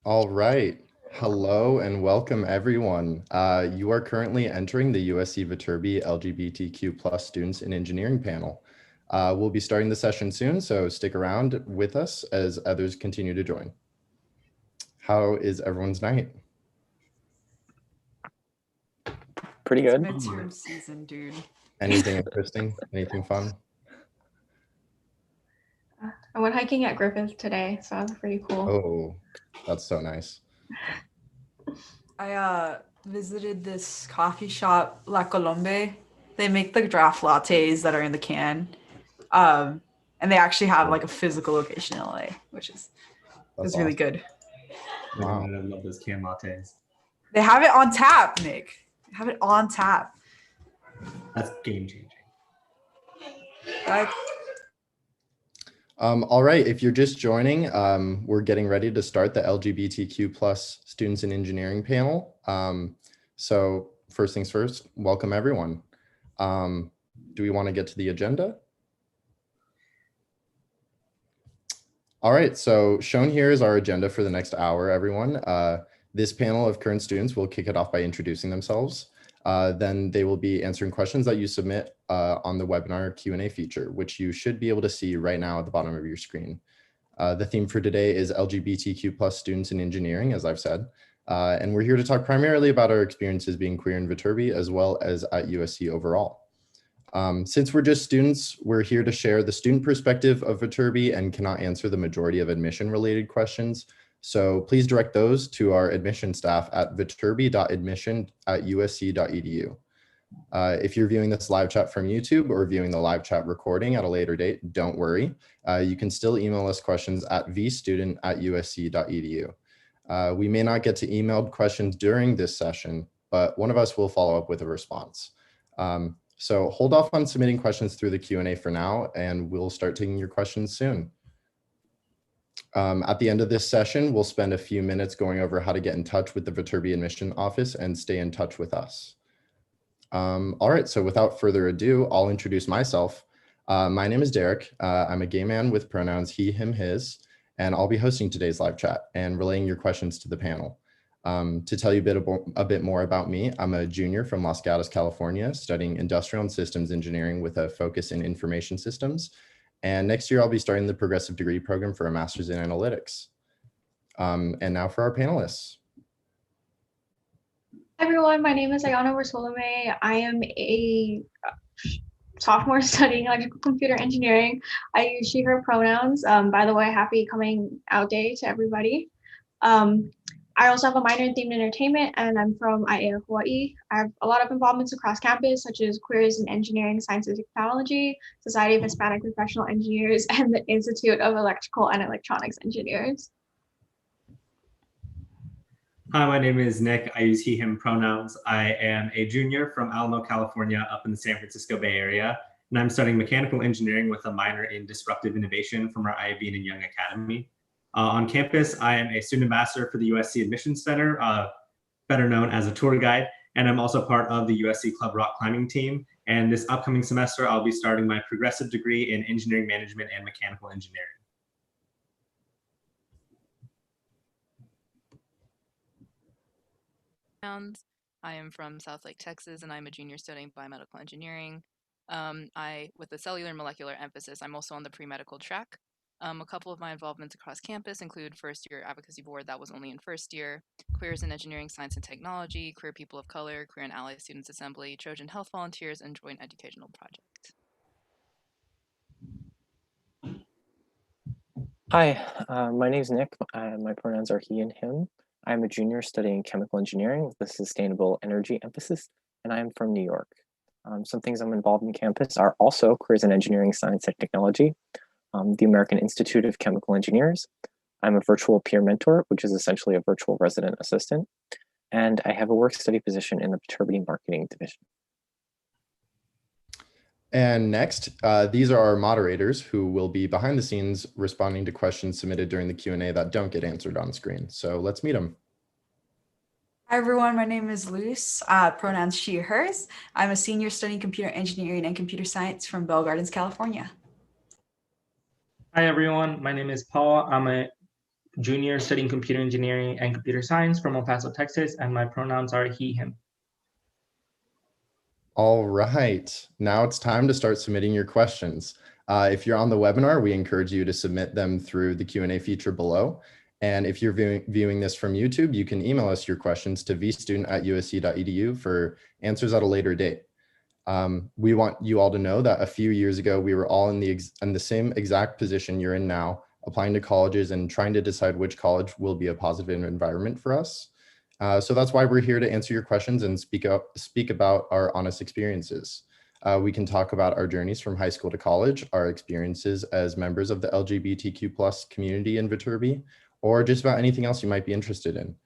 All right. Hello and welcome everyone. You are currently entering the USC Viterbi LGBTQ plus students in engineering panel. We'll be starting the session soon, so stick around with us as others continue to join. How is everyone's night? Pretty good. Midterm season, dude. Anything interesting? Anything fun? I went hiking at Griffith today, so that was pretty cool. Oh, that's so nice. I visited this coffee shop, La Colombe. They make the draft lattes that are in the can. And they actually have like a physical location in LA, which is really good. Wow. I love those can lattes. They have it on tap, Nick. They have it on tap. That's game changing. All right, if you're just joining, we're getting ready to start the LGBTQ plus students in engineering panel. So first things first, welcome everyone. Do we want to get to the agenda? All right, so shown here is our agenda for the next hour, everyone. This panel of current students will kick it off by introducing themselves. Then they will be answering questions that you submit on the webinar Q&A feature, which you should be able to see right now at the bottom of your screen. The theme for today is LGBTQ plus students in engineering, as I've said. And we're here to talk primarily about our experiences being queer in Viterbi, as well as at USC overall. Since we're just students, we're here to share the student perspective of Viterbi and cannot answer the majority of admission related questions. So please direct those to our admission staff at viterbi.admission@usc.edu. If you're viewing this live chat from YouTube or viewing the live chat recording at a later date, don't worry. You can still email us questions at vstudent@usc.edu. We may not get to emailed questions during this session, but one of us will follow up with a response. So hold off on submitting questions through the Q&A for now, and we'll start taking your questions soon. At the end of this session, we'll spend a few minutes going over how to get in touch with the Viterbi admission office and stay in touch with us. All right, so without further ado, I'll introduce myself. My name is Derek. I'm a gay man with pronouns he, him, his, and I'll be hosting today's live chat and relaying your questions to the panel. To tell you a bit more about me, I'm a junior from Los Gatos, California, studying industrial and systems engineering with a focus in information systems. And next year, I'll be starting the progressive degree program for a master's in analytics. And now for our panelists. Hi everyone, my name is Ayanna. I am a sophomore studying electrical computer engineering. I use she, her pronouns. By the way, happy coming out day to everybody. I also have a minor in themed entertainment, and I'm from IAEA, Hawaii. I have a lot of involvements across campus, such as Queers in Engineering, Science and Technology, Society of Hispanic Professional Engineers, and the Institute of Electrical and Electronics Engineers. Hi, my name is Nick. I use he, him pronouns. I am a junior from Alamo, California, up in the San Francisco Bay Area, and I'm studying mechanical engineering with a minor in disruptive innovation from our Bean and Young Academy. On campus, I am a student ambassador for the USC Admissions Center, better known as a tour guide, and I'm also part of the USC Club Rock Climbing team. And this upcoming semester, I'll be starting my progressive degree in engineering management and mechanical engineering. I am from Southlake, Texas, and I'm a junior studying biomedical engineering. With a cellular and molecular emphasis, I'm also on the pre-medical track. A couple of my involvements across campus include first year advocacy board that was only in first year, Queers in Engineering, Science and Technology, Queer People of Color, Queer and Ally Students Assembly, Trojan Health Volunteers, and Joint Educational Project. Hi, my name is Nick. My pronouns are he and him. I'm a junior studying chemical engineering with a sustainable energy emphasis, and I am from New York. Some things I'm involved in campus are also Queers in Engineering, Science and Technology, the American Institute of Chemical Engineers. I'm a virtual peer mentor, which is essentially a virtual resident assistant. And I have a work study position in the Viterbi marketing division. And next, these are our moderators who will be behind the scenes responding to questions submitted during the Q&A that don't get answered on screen. So let's meet them. Hi everyone, my name is Luce, pronouns she, hers. I'm a senior studying computer engineering and computer science from Bell Gardens, California. Hi everyone, my name is Paul. I'm a junior studying computer engineering and computer science from El Paso, Texas, and my pronouns are he, him. All right, now it's time to start submitting your questions. If you're on the webinar, we encourage you to submit them through the Q&A feature below. And if you're viewing this from YouTube, you can email us your questions to vstudent@usc.edu for answers at a later date. We want you all to know that a few years ago, we were all in the same exact position you're in now, applying to colleges and trying to decide which college will be a positive environment for us. So that's why we're here to answer your questions and speak about our honest experiences. We can talk about our journeys from high school to college, our experiences as members of the LGBTQ plus community in Viterbi, or just about anything else you might be interested in.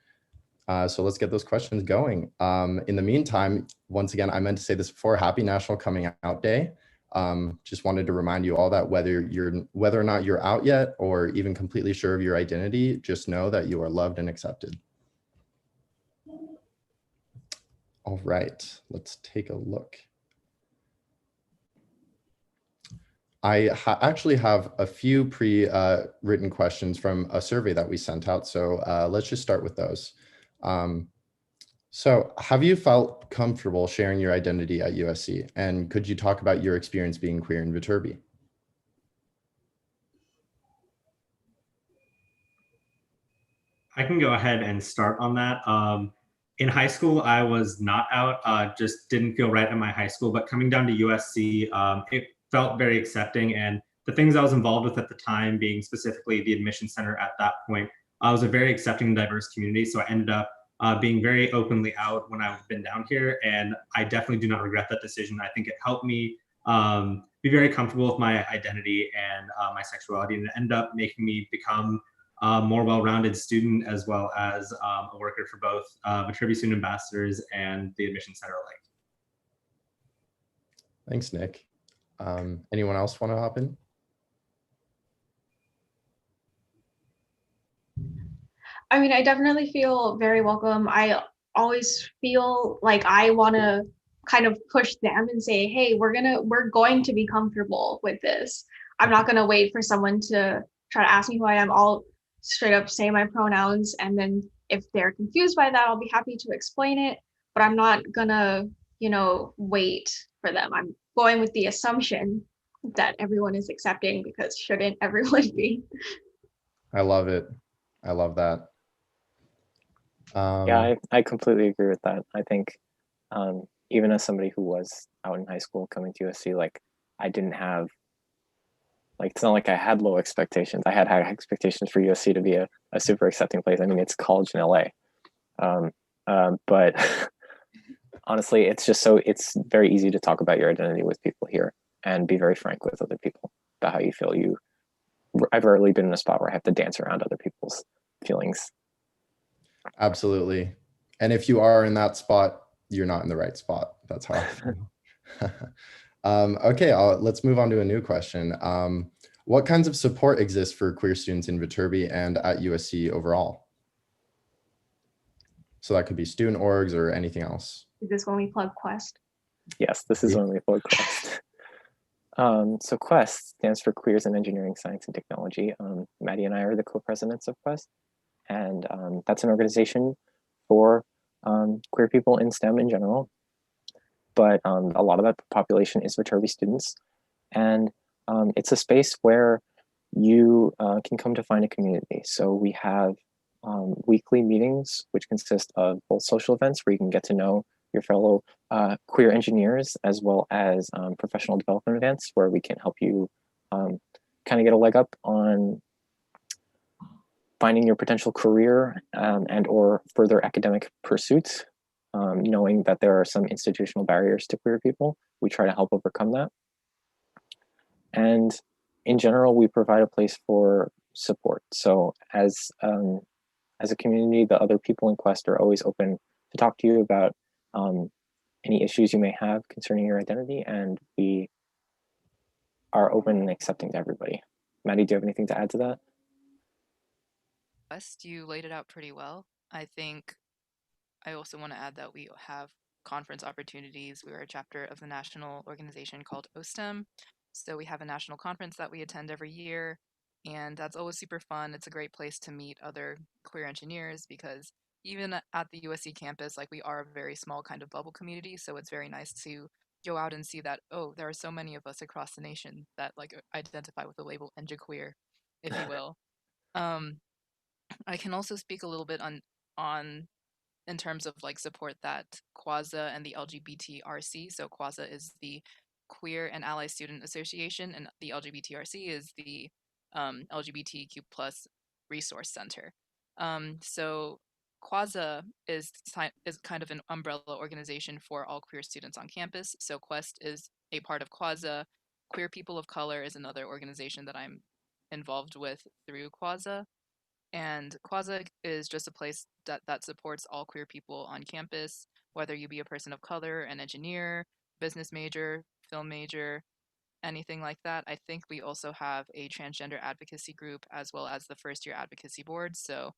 So let's get those questions going. In the meantime, once again, I meant to say this before, happy National Coming Out Day. Just wanted to remind you all that whether or not you're out yet or even completely sure of your identity, just know that you are loved and accepted. All right, let's take a look. I actually have a few pre-written questions from a survey that we sent out. So let's just start with those. So have you felt comfortable sharing your identity at USC? And could you talk about your experience being queer in Viterbi? I can go ahead and start on that. In high school, I was not out, just didn't feel right at my high school, but coming down to USC, it felt very accepting. And the things I was involved with at the time, being specifically the admission center at that point, was a very accepting and diverse community. So I ended up being very openly out when I've been down here. And I definitely do not regret that decision. I think it helped me be very comfortable with my identity and my sexuality, and it ended up making me become a more well-rounded student, as well as a worker for both Viterbi student ambassadors and the admission center alike. Thanks, Nick. Anyone else want to hop in? I mean, I definitely feel very welcome. I always feel like I want to kind of push them and say, hey, we're going to be comfortable with this. I'm not going to wait for someone to try to ask me who I am. I'll straight up say my pronouns, and then if they're confused by that, I'll be happy to explain it, but I'm not gonna, wait for them. I'm going with the assumption that everyone is accepting, because shouldn't everyone be? I love it. I love that. Yeah, I completely agree with that. I think even as somebody who was out in high school coming to USC, like I didn't have, like, it's not like I had low expectations. I had high expectations for USC to be a super accepting place. I mean, it's college in LA. But honestly, it's very easy to talk about your identity with people here and be very frank with other people about how you feel. I've rarely been in a spot where I have to dance around other people's feelings. Absolutely. And if you are in that spot, you're not in the right spot. That's how I feel. Okay, let's move on to a new question. What kinds of support exist for queer students in Viterbi and at USC overall? So that could be student orgs or anything else. Is this when we plug Quest? Yes, this is when we plug Quest. So Quest stands for Queers in Engineering, Science, and Technology. Maddie and I are the co-presidents of Quest. And that's an organization for queer people in STEM in general. But a lot of that population is Viterbi students. And it's a space where you can come to find a community. So we have weekly meetings, which consist of both social events where you can get to know your fellow queer engineers, as well as professional development events where we can help you kind of get a leg up on finding your potential career and or further academic pursuits, knowing that there are some institutional barriers to queer people. We try to help overcome that. And in general, we provide a place for support. So as a community, the other people in Quest are always open to talk to you about any issues you may have concerning your identity, and we are open and accepting to everybody. Maddie, do you have anything to add to that? West, you laid it out pretty well. I think I also want to add that we have conference opportunities. We are a chapter of the national organization called OSTEM. So we have a national conference that we attend every year. And that's always super fun. It's a great place to meet other queer engineers because even at the USC campus, like we are a very small kind of bubble community. So it's very nice to go out and see that, oh, there are so many of us across the nation that like identify with the label queer, if you will. Um, I can also speak a little bit on in terms of like support that QUASA and the LGBTRC. So QUASA is the Queer and Ally Student Association, and the LGBTRC is the LGBTQ plus Resource Center. So QUASA is kind of an umbrella organization for all queer students on campus. So Quest is a part of QUASA. Queer People of Color is another organization that I'm involved with through QUASA. And Quasi is just a place that supports all queer people on campus, whether you be a person of color, an engineer, business major, film major, anything like that. I think we also have a transgender advocacy group as well as the first year advocacy board. So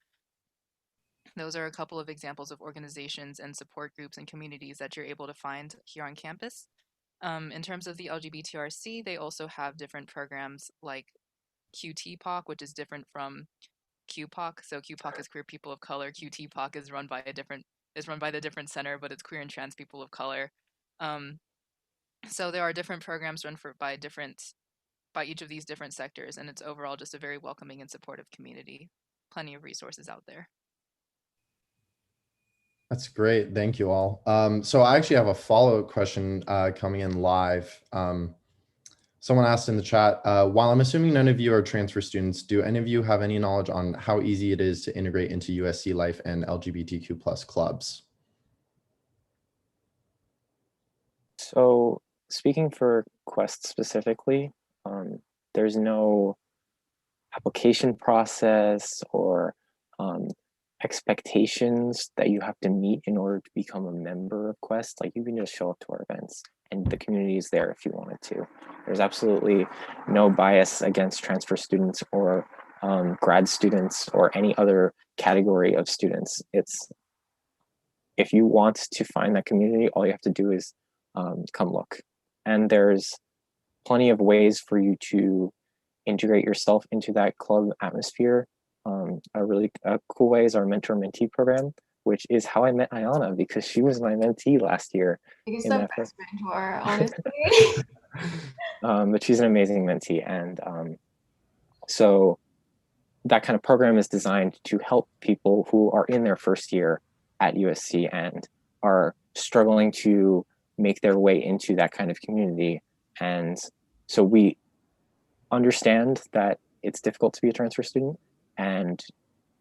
those are a couple of examples of organizations and support groups and communities that you're able to find here on campus. In terms of the LGBTRC, they also have different programs like QTPOC, which is different from QPOC. So QPOC is Queer People of Color. QTPOC is run by the different center, but it's queer and trans people of color. So there are different programs run by each of these different sectors, and it's overall just a very welcoming and supportive community. Plenty of resources out there. That's great. Thank you all. So I actually have a follow-up question coming in live. Someone asked in the chat, while I'm assuming none of you are transfer students, do any of you have any knowledge on how easy it is to integrate into USC life and LGBTQ plus clubs? So speaking for Quest specifically, there's no application process or expectations that you have to meet in order to become a member of Quest. Like you can just show up to our events and the community is there if you wanted to. There's absolutely no bias against transfer students or grad students or any other category of students. It's, if you want to find that community, all you have to do is come look. And there's plenty of ways for you to integrate yourself into that club atmosphere. A cool way is our mentor-mentee program, which is how I met Ayanna because she was my mentee last year. She's the best mentor, honestly. But she's an amazing mentee. And so that kind of program is designed to help people who are in their first year at USC and are struggling to make their way into that kind of community. And so we understand that it's difficult to be a transfer student, and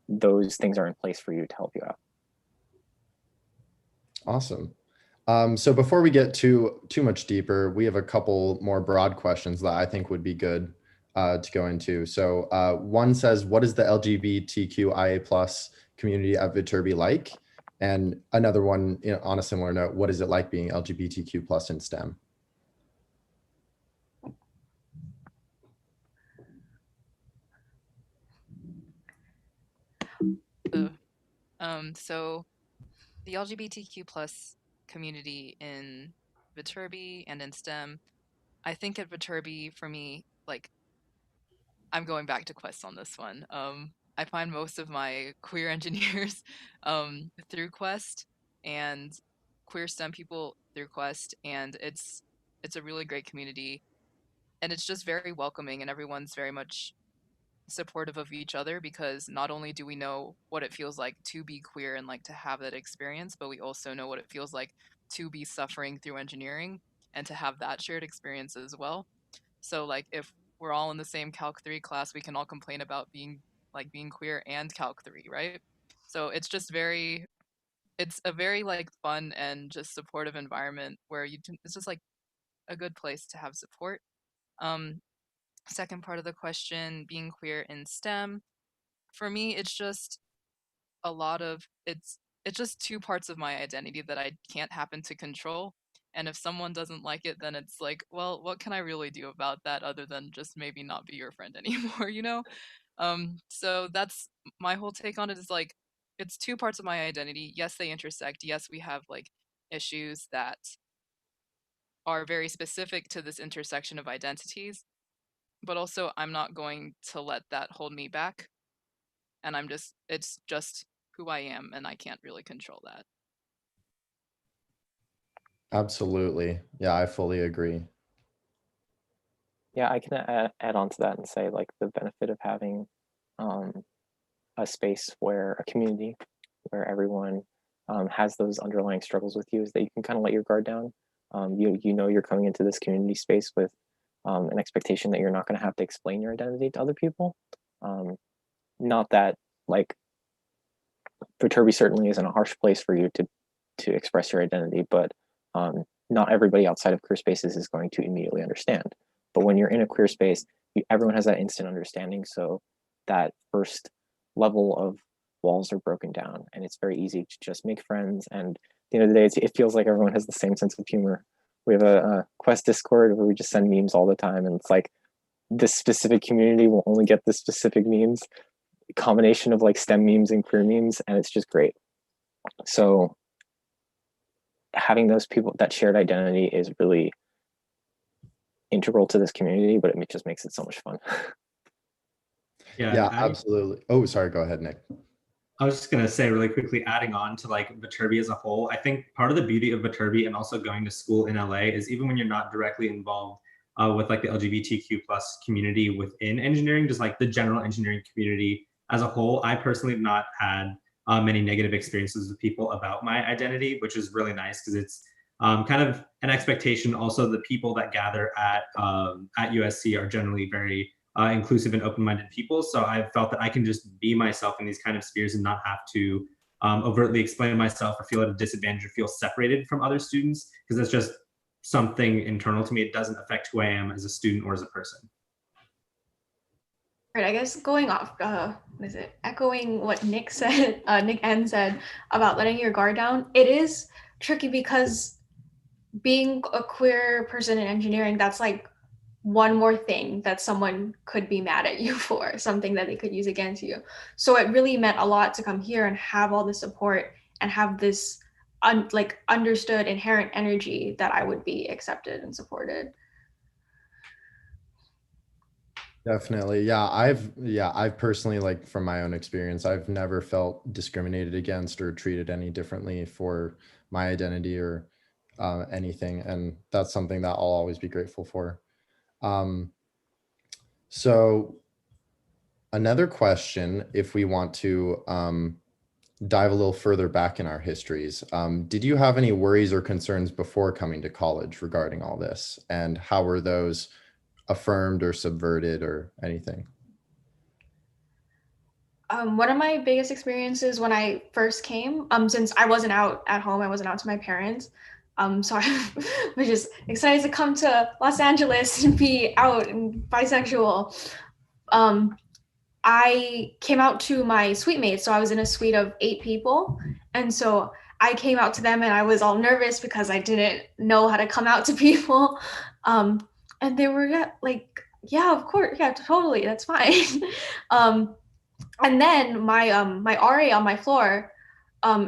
those things are in place for you to help you out. Awesome. So before we get too much deeper, we have a couple more broad questions that I think would be good to go into. So one says, what is the LGBTQIA plus community at Viterbi like? And another one, on a similar note, what is it like being LGBTQ plus in STEM? So the LGBTQ plus community in Viterbi and in STEM, I think at Viterbi, for me, like, I'm going back to Quest on this one. I find most of my queer engineers through Quest and queer STEM people through Quest, and it's a really great community, and it's just very welcoming, and everyone's very much supportive of each other because not only do we know what it feels like to be queer and like to have that experience, but we also know what it feels like to be suffering through engineering and to have that shared experience as well. So like if we're all in the same Calc 3 class, we can all complain about being queer and Calc 3, right? So it's a very like fun and just supportive environment where it's just like a good place to have support. Second part of the question, being queer in STEM, for me, it's just it's just two parts of my identity that I can't happen to control. And if someone doesn't like it, then it's like, well, what can I really do about that other than just maybe not be your friend anymore, you know? So that's my whole take on it is like, it's two parts of my identity. Yes, they intersect. Yes, we have like issues that are very specific to this intersection of identities. but also I'm not going to let that hold me back. And it's just who I am, and I can't really control that. Absolutely. Yeah, I fully agree. Yeah, I can add on to that and say like the benefit of having a space where a community where everyone has those underlying struggles with you is that you can kind of let your guard down. You know you're coming into this community space with an expectation that you're not going to have to explain your identity to other people. Not that like Viterbi certainly isn't a harsh place for you to express your identity, but not everybody outside of queer spaces is going to immediately understand. But when you're in a queer space, everyone has that instant understanding. So that first level of walls are broken down, and it's very easy to just make friends. And at the end of the day, it feels like everyone has the same sense of humor. We have a Quest Discord where we just send memes all the time, and it's like this specific community will only get this specific memes, combination of like STEM memes and queer memes, and it's just great. So having those people, that shared identity is really integral to this community, but it just makes it so much fun. Yeah, absolutely. Oh, sorry, go ahead, Nick. I was just going to say really quickly, adding on to like Viterbi as a whole, I think part of the beauty of Viterbi and also going to school in LA is even when you're not directly involved with like the LGBTQ plus community within engineering, just like the general engineering community as a whole, I personally have not had many negative experiences with people about my identity, which is really nice because it's kind of an expectation. Also, the people that gather at USC are generally very inclusive and open-minded people. So I've felt that I can just be myself in these kind of spheres and not have to overtly explain myself or feel at a disadvantage or feel separated from other students, because that's just something internal to me. It doesn't affect who I am as a student or as a person. Right, I guess going off, echoing what Nick said, Nick N said about letting your guard down, it is tricky because being a queer person in engineering, that's like one more thing that someone could be mad at you for, something that they could use against you. So it really meant a lot to come here and have all the support and have this understood inherent energy that I would be accepted and supported. Definitely. Yeah, I've personally, like from my own experience, I've never felt discriminated against or treated any differently for my identity or anything. And that's something that I'll always be grateful for. So another question, if we want to dive a little further back in our histories, did you have any worries or concerns before coming to college regarding all this? And how were those affirmed or subverted or anything? One of my biggest experiences when I first came, since I wasn't out at home, I wasn't out to my parents. So I was just excited to come to Los Angeles and be out and bisexual. I came out to my suite mates. So I was in a suite of 8 people. And so I came out to them and I was all nervous because I didn't know how to come out to people. And they were like, yeah, of course. Yeah, totally. That's fine. And then my RA on my floor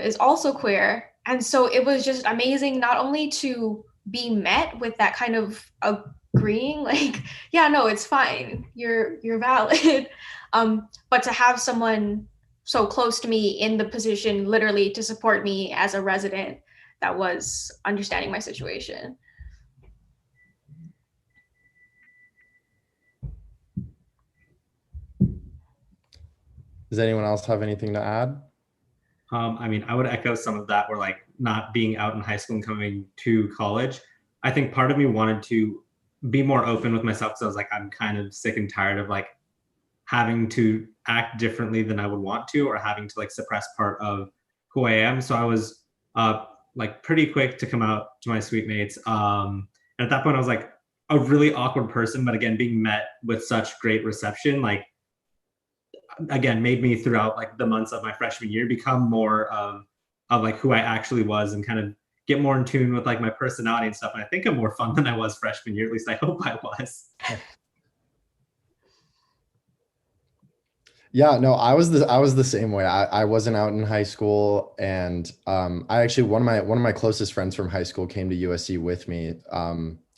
is also queer, and so it was just amazing not only to be met with that kind of agreeing, like, yeah, no, it's fine, you're valid, but to have someone so close to me in the position literally to support me as a resident that was understanding my situation. Does anyone else have anything to add? I mean, I would echo some of that, where like not being out in high school and coming to college. I think part of me wanted to be more open with myself, because I was like, I'm kind of sick and tired of like having to act differently than I would want to, or having to like suppress part of who I am. So I was like pretty quick to come out to my suite mates. And at that point I was like a really awkward person, but again, being met with such great reception, like again, made me throughout like the months of my freshman year become more of like who I actually was, and kind of get more in tune with like my personality and stuff. And I think I'm more fun than I was freshman year, at least I hope I was. Yeah, no, I was the same way. I wasn't out in high school, and I actually one of my closest friends from high school came to USC with me.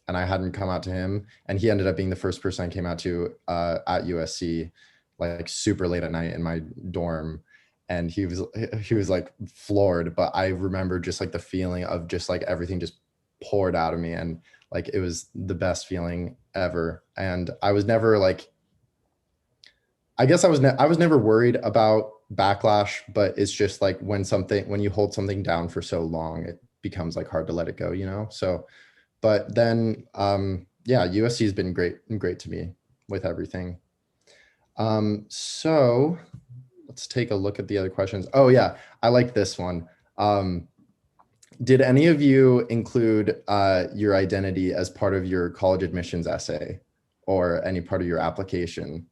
and I hadn't come out to him, and he ended up being the first person I came out to at USC, like super late at night in my dorm. And he was like floored, but I remember just like the feeling of just like everything just poured out of me, and like it was the best feeling ever. And I was never like, I guess I was never worried about backlash, but it's just like when you hold something down for so long, it becomes like hard to let it go, you know? So, but then yeah, USC has been great to me with everything. So let's take a look at the other questions. Oh yeah, I like this one. Did any of you include your identity as part of your college admissions essay or any part of your application?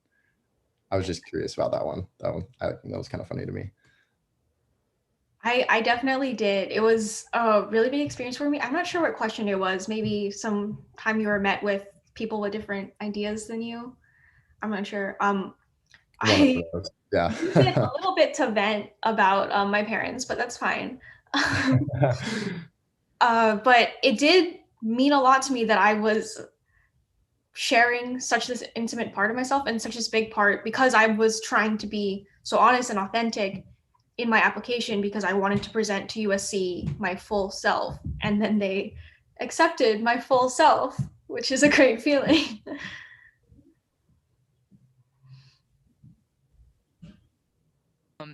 I was just curious about that one. That was kind of funny to me. I definitely did. It was a really big experience for me. I'm not sure what question it was. Maybe some time you were met with people with different ideas than you. I'm not sure. I Yeah. used it a little bit to vent about my parents, but that's fine. But it did mean a lot to me that I was sharing such this intimate part of myself, and such this big part, because I was trying to be so honest and authentic in my application, because I wanted to present to USC my full self, and then they accepted my full self, which is a great feeling.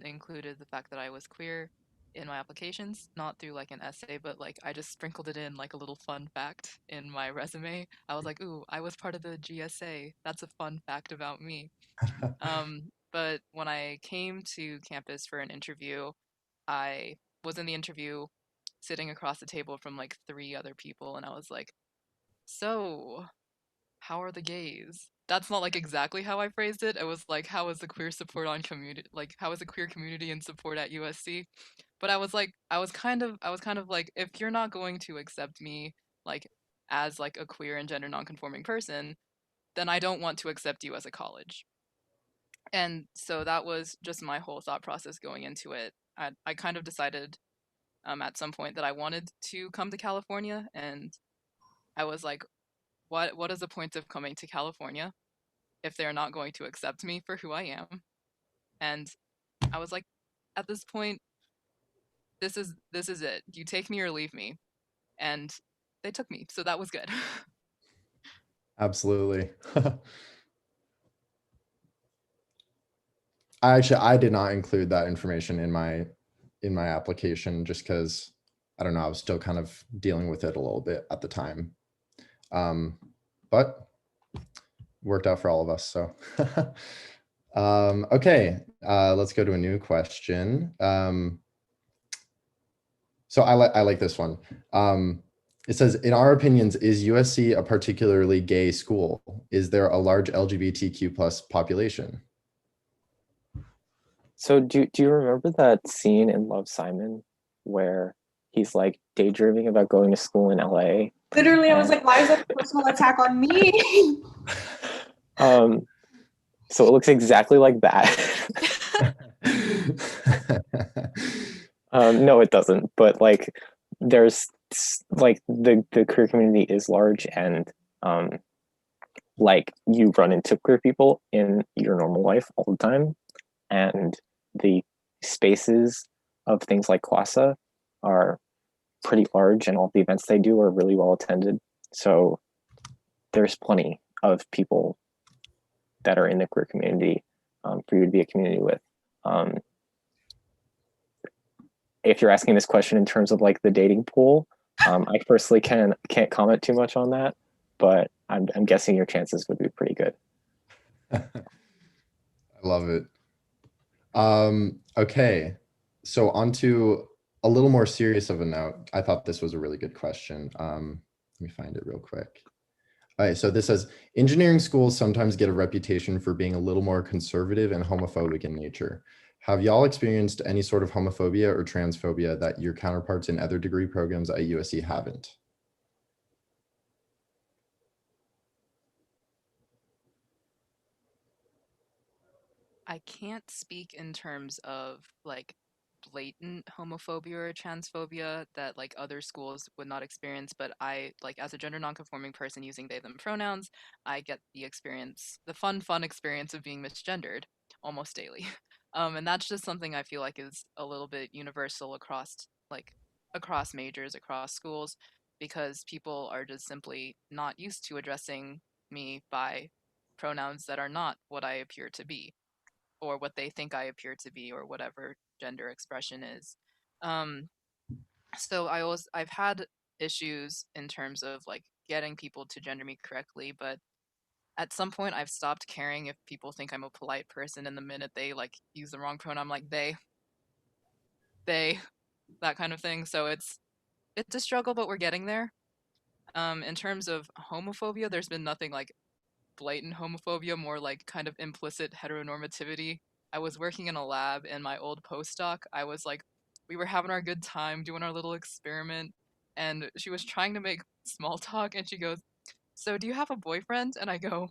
Included the fact that I was queer in my applications, not through like an essay, but like I just sprinkled it in like a little fun fact in my resume. I was like, ooh, I was part of the GSA. That's a fun fact about me. But when I came to campus for an interview, I was in the interview sitting across the table from like 3 other people, and I was like, so how are the gays? That's not like exactly how I phrased it. It was like, how is the queer support on community, like how is the queer community and support at USC? But I was like, I was kind of like, if you're not going to accept me like as like a queer and gender nonconforming person, then I don't want to accept you as a college. And so that was just my whole thought process going into it. I kind of decided at some point that I wanted to come to California, and I was like, what is the point of coming to California if they're not going to accept me for who I am? And I was like, at this point, this is it. You take me or leave me. And they took me, so that was good. Absolutely. I did not include that information in my application just because I don't know, I was still kind of dealing with it a little bit at the time. But worked out for all of us. So okay, let's go to a new question. So I like this one. It says, in our opinions, is USC a particularly gay school? Is there a large LGBTQ plus population? So do you remember that scene in Love, Simon where he's like daydreaming about going to school in LA? Literally, I was like, why is that a personal attack on me? So it looks exactly like that. No, it doesn't. But like, there's like the queer community is large, and like you run into queer people in your normal life all the time, and the spaces of things like Kwasa are pretty large, and all the events they do are really well attended. So there's plenty of people that are in the queer community for you to be a community with. If you're asking this question in terms of like the dating pool, I personally can't comment too much on that, but I'm guessing your chances would be pretty good. I love it. Okay, so on to a little more serious of a note. I thought this was a really good question. Let me find it real quick. All right, so this says, engineering schools sometimes get a reputation for being a little more conservative and homophobic in nature. Have y'all experienced any sort of homophobia or transphobia that your counterparts in other degree programs at USC haven't? I can't speak in terms of like blatant homophobia or transphobia that like other schools would not experience, but I, like, as a gender nonconforming person using they them pronouns, I get the experience, the fun experience of being misgendered almost daily. And that's just something I feel like is a little bit universal across majors, across schools, because people are just simply not used to addressing me by pronouns that are not what I appear to be, or what they think I appear to be, or whatever gender expression is. Um, so I've had issues in terms of like getting people to gender me correctly, but at some point I've stopped caring if people think I'm a polite person, and the minute they like use the wrong pronoun, I'm like they, that kind of thing. So it's a struggle, but we're getting there. In terms of homophobia, there's been nothing like blatant homophobia, more like kind of implicit heteronormativity. I was working in a lab in my old postdoc. We were having our good time doing our little experiment, and she was trying to make small talk, and she goes, "So do you have a boyfriend?" And I go,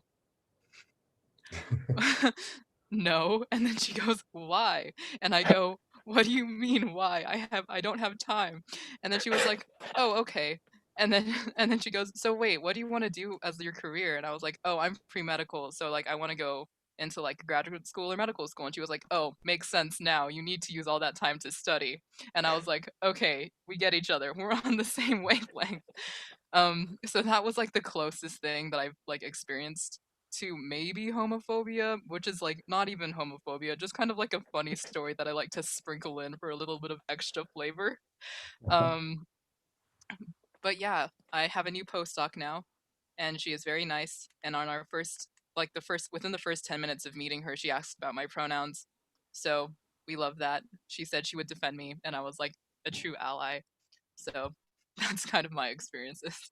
"No." And then she goes, "Why?" And I go, "What do you mean why? I don't have time." And then she was like, "Oh, okay." And then and then she goes, "So wait, what do you want to do as your career?" And I was like, "Oh, I'm pre-medical, so like I want to go into like graduate school or medical school." And she was like, "Oh, makes sense now. You need to use all that time to study." And I was like, "Okay, we get each other. We're on the same wavelength." So that was like the closest thing that I've like experienced to maybe homophobia, which is like not even homophobia, just kind of like a funny story that I like to sprinkle in for a little bit of extra flavor. Um, but yeah, I have a new postdoc now, and she is very nice. And on our within the first 10 minutes of meeting her, she asked about my pronouns. So we love that. She said she would defend me, and I was like a true ally. So that's kind of my experiences.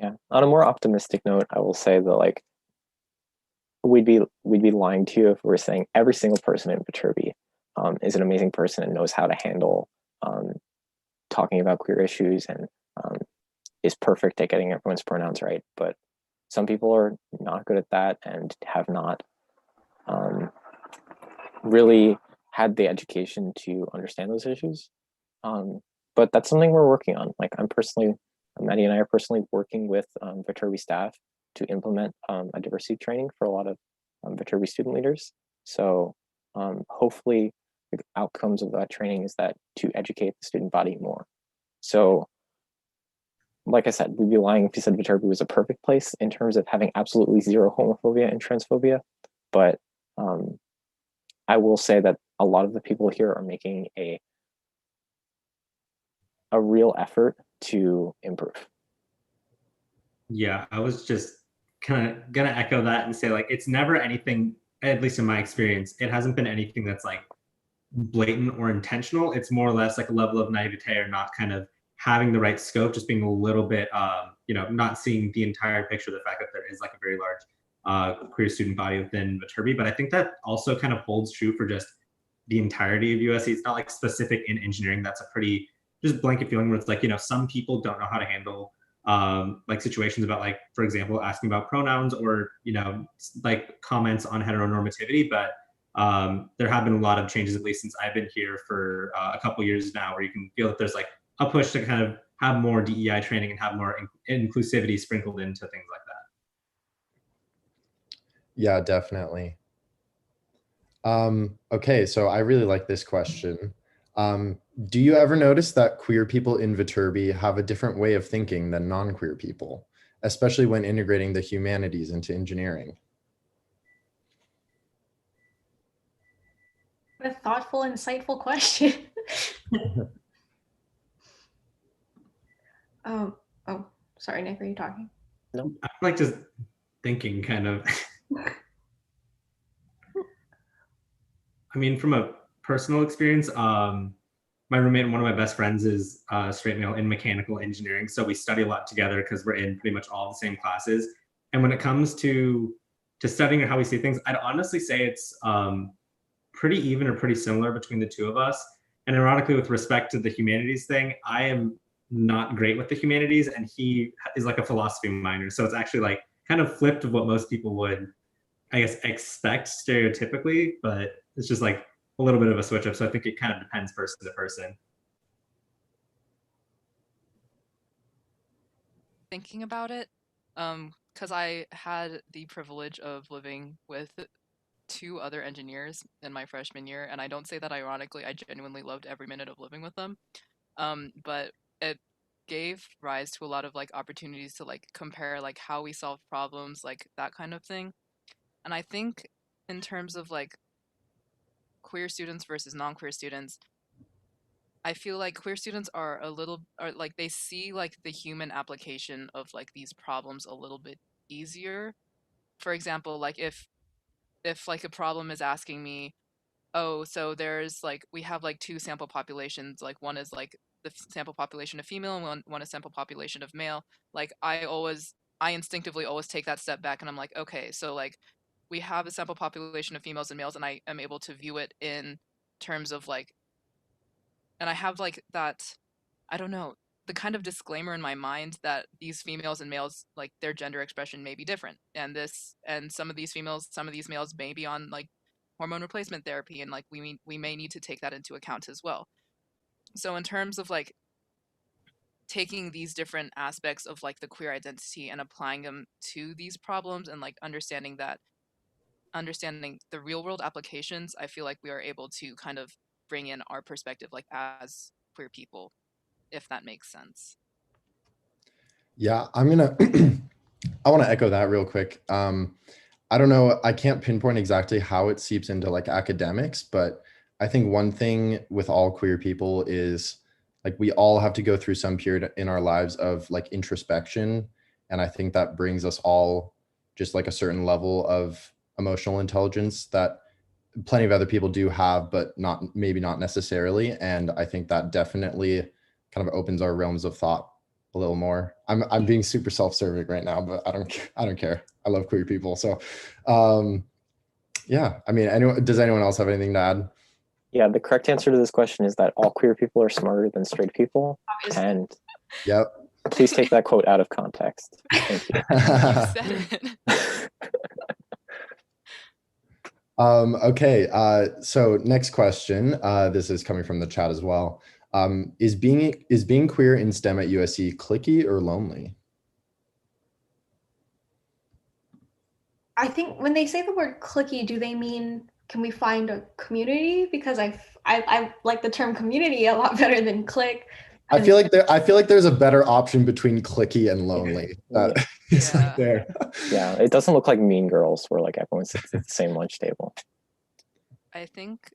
Yeah. On a more optimistic note, I will say that like we'd be lying to you if we're saying every single person in Viterbi is an amazing person and knows how to handle talking about queer issues and is perfect at getting everyone's pronouns right. But some people are not good at that and have not really had the education to understand those issues. But that's something we're working on. Like Maddie and I are personally working with Viterbi staff to implement a diversity training for a lot of Viterbi student leaders. So hopefully the outcomes of that training is that to educate the student body more. So like I said, we'd be lying if you said Viterbi was a perfect place in terms of having absolutely zero homophobia and transphobia. But I will say that a lot of the people here are making a real effort to improve. Yeah, I was just kind of gonna echo that and say like it's never anything, at least in my experience, it hasn't been anything that's like blatant or intentional. It's more or less like a level of naivete or not kind of having the right scope, just being a little bit not seeing the entire picture, the fact that there is like a very large queer student body within Viterbi. But I think that also kind of holds true for just the entirety of USC. It's not like specific in engineering. That's a pretty just blanket feeling where it's like, some people don't know how to handle like situations about like, for example, asking about pronouns or, like comments on heteronormativity. But there have been a lot of changes, at least since I've been here for a couple years now, where you can feel that there's like a push to kind of have more DEI training and have more inclusivity sprinkled into things like that. Yeah, definitely. Okay, so I really like this question. Do you ever notice that queer people in Viterbi have a different way of thinking than non-queer people, especially when integrating the humanities into engineering? What a thoughtful, insightful question. Oh, sorry, Nick, are you talking? No. I'm like just thinking kind of. I mean, from a personal experience, my roommate and one of my best friends is straight male in mechanical engineering. So we study a lot together because we're in pretty much all the same classes. And when it comes to studying or how we see things, I'd honestly say it's pretty even or pretty similar between the two of us. And ironically, with respect to the humanities thing, I am not great with the humanities and he is like a philosophy minor. So it's actually like kind of flipped of what most people would, I guess, expect stereotypically, but it's just like a little bit of a switch up. So I think it kind of depends person to person. Thinking about it, because I had the privilege of living with 2 other engineers in my freshman year, and I don't say that ironically. I genuinely loved every minute of living with them. But it gave rise to a lot of like opportunities to like compare like how we solve problems, like that kind of thing. And I think in terms of like queer students versus non-queer students, I feel like queer students are like they see like the human application of like these problems a little bit easier. For example, like if like a problem is asking me, oh, so there's like we have like 2 sample populations, like one is like the sample population of female and one is sample population of male. Like I instinctively always take that step back and I'm like, okay, so like we have a sample population of females and males and I am able to view it in terms of like, and I have like that, I don't know, the kind of disclaimer in my mind that these females and males, like their gender expression may be different. And some of these females, some of these males may be on like hormone replacement therapy. And like we may need to take that into account as well. So in terms of like taking these different aspects of like the queer identity and applying them to these problems and like understanding the real world applications, I feel like we are able to kind of bring in our perspective like as queer people, if that makes sense. Yeah, I want to echo that real quick. I don't know, I can't pinpoint exactly how it seeps into like academics, but I think one thing with all queer people is like we all have to go through some period in our lives of like introspection. And I think that brings us all just like a certain level of emotional intelligence that plenty of other people do have, but maybe not necessarily. And I think that definitely kind of opens our realms of thought a little more. I'm being super self-serving right now, but I don't care. I love queer people. So yeah, I mean, does anyone else have anything to add? Yeah, the correct answer to this question is that all queer people are smarter than straight people. Obviously. And Yep. please take that quote out of context. Thank you. You said it. Okay, so next question. This is coming from the chat as well. Is being queer in STEM at USC clicky or lonely? I think when they say the word clicky, do they mean can we find a community? Because I like the term community a lot better than click. I feel like there's a better option between clicky and lonely. It's Yeah. right there. Yeah, it doesn't look like Mean Girls where like everyone sits at the same lunch table. I think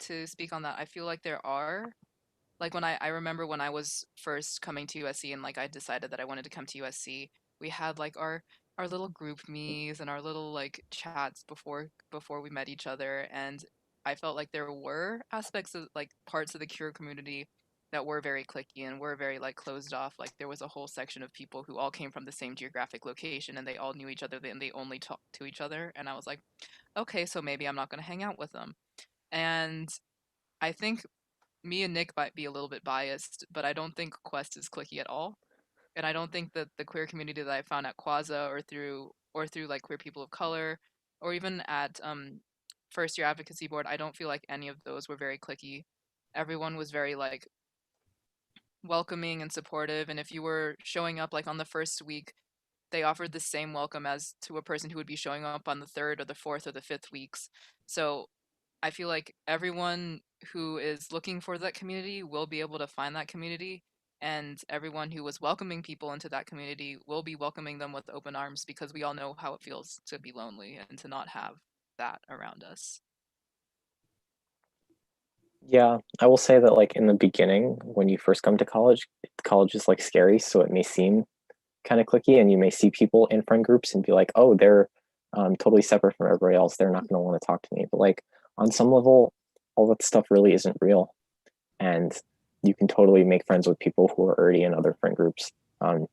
to speak on that, I feel like there are like when I remember when I was first coming to USC and like I decided that I wanted to come to USC, we had like our little group me's and our little like chats before we met each other, and I felt like there were aspects of like parts of the queer community that were very cliquey and were very like closed off. Like there was a whole section of people who all came from the same geographic location and they all knew each other and they only talked to each other, and I was like, okay, so maybe I'm not going to hang out with them. And I think me and Nick might be a little bit biased, but I don't think Quest is clicky at all. And I don't think that the queer community that I found at Quaza or through like queer people of color or even at first year advocacy board, I don't feel like any of those were very clicky. Everyone was very like welcoming and supportive, and if you were showing up like on the first week, they offered the same welcome as to a person who would be showing up on the third or the fourth or the fifth weeks. So I feel like everyone who is looking for that community will be able to find that community, and everyone who was welcoming people into that community will be welcoming them with open arms because we all know how it feels to be lonely and to not have that around us. Yeah, I will say that like in the beginning, when you first come to college is like scary, so it may seem kind of clicky, and you may see people in friend groups and be like, oh, they're totally separate from everybody else. They're not going to want to talk to me. But like on some level, all that stuff really isn't real, and you can totally make friends with people who are already in other friend groups. I'm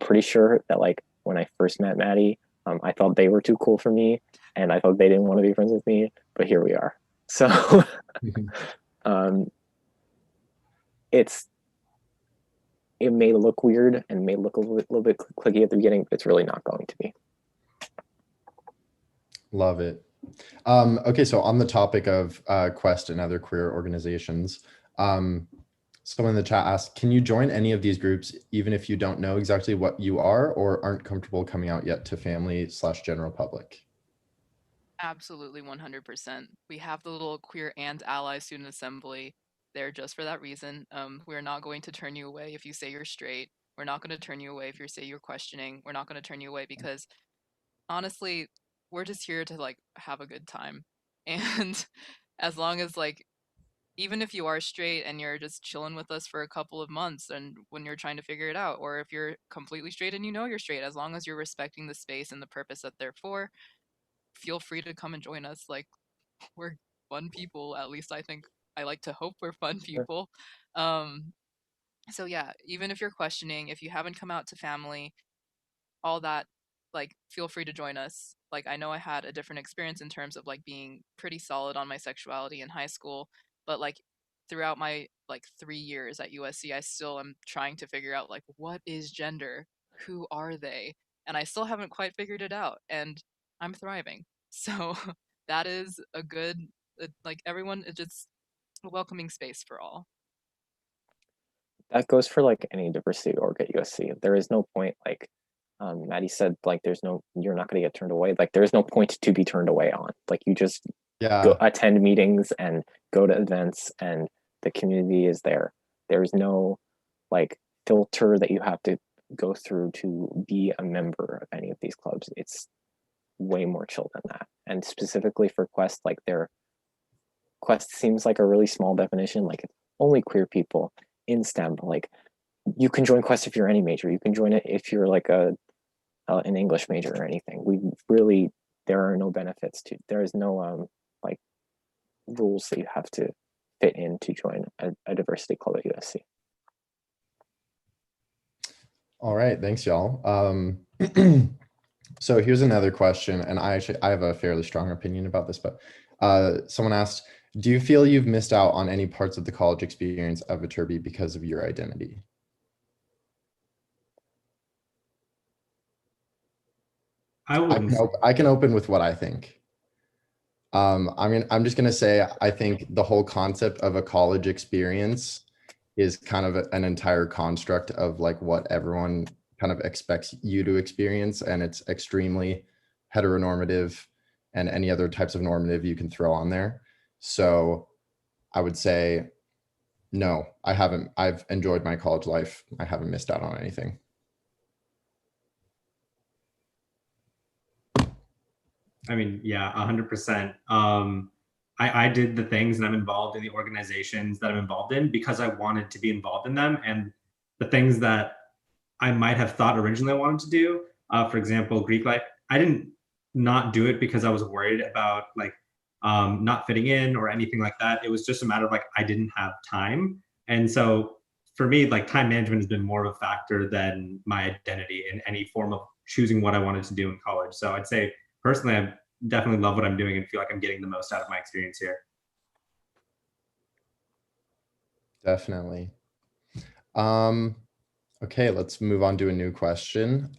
pretty sure that like when I first met Maddie, I thought they were too cool for me, and I thought they didn't want to be friends with me. But here we are. So it may look weird and may look a little bit clicky at the beginning, but it's really not going to be. Love it. Okay, so on the topic of Quest and other queer organizations, someone in the chat asked, can you join any of these groups even if you don't know exactly what you are or aren't comfortable coming out yet to family/general public? Absolutely 100%. We have the little queer and ally student assembly there just for that reason. We're not going to turn you away if you say you're straight. We're not going to turn you away if you say you're questioning. We're not going to turn you away because honestly, we're just here to like have a good time. And as long as like even if you are straight and you're just chilling with us for a couple of months and when you're trying to figure it out, or if you're completely straight and you know you're straight, as long as you're respecting the space and the purpose that they're for, feel free to come and join us. Like we're fun people, at least I think. I like to hope we're fun people. Um, so yeah, even if you're questioning, if you haven't come out to family, all that, like feel free to join us. Like I know I had a different experience in terms of like being pretty solid on my sexuality in high school, but like throughout my like 3 years at USC, I still am trying to figure out like what is gender, who are they, and I still haven't quite figured it out, and I'm thriving. So that is a good like everyone, it's just a welcoming space for all. That goes for like any diversity org at USC. There is no point, like Maddie said, like you're not going to get turned away. Like there is no point to be turned away on. Like you just go attend meetings and go to events, and the community is there. There's no like filter that you have to go through to be a member of any of these clubs. It's way more chill than that. And specifically for Quest, like Quest seems like a really small definition, like it's only queer people in STEM. Like you can join Quest if you're any major. You can join it if you're like an English major or anything. There are no benefits to. There is no like rules that you have to fit in to join a diversity club at USC. All right, thanks y'all. So here's another question, and I have a fairly strong opinion about this, but someone asked, do you feel you've missed out on any parts of the college experience of Viterbi because of your identity? I can open with what I think. I'm just gonna say, I think the whole concept of a college experience is kind of an entire construct of like what everyone kind of expects you to experience, and it's extremely heteronormative and any other types of normative you can throw on there. So I would say, no, I haven't. I've enjoyed my college life. I haven't missed out on anything. I mean, yeah, 100%. I did the things and I'm involved in the organizations that I'm involved in because I wanted to be involved in them. And the things that I might have thought originally I wanted to do, for example, Greek life, I didn't not do it because I was worried about like not fitting in or anything like that. It was just a matter of like, I didn't have time. And so for me, like time management has been more of a factor than my identity in any form of choosing what I wanted to do in college. So I'd say personally, I definitely love what I'm doing and feel like I'm getting the most out of my experience here. Definitely. Okay, let's move on to a new question.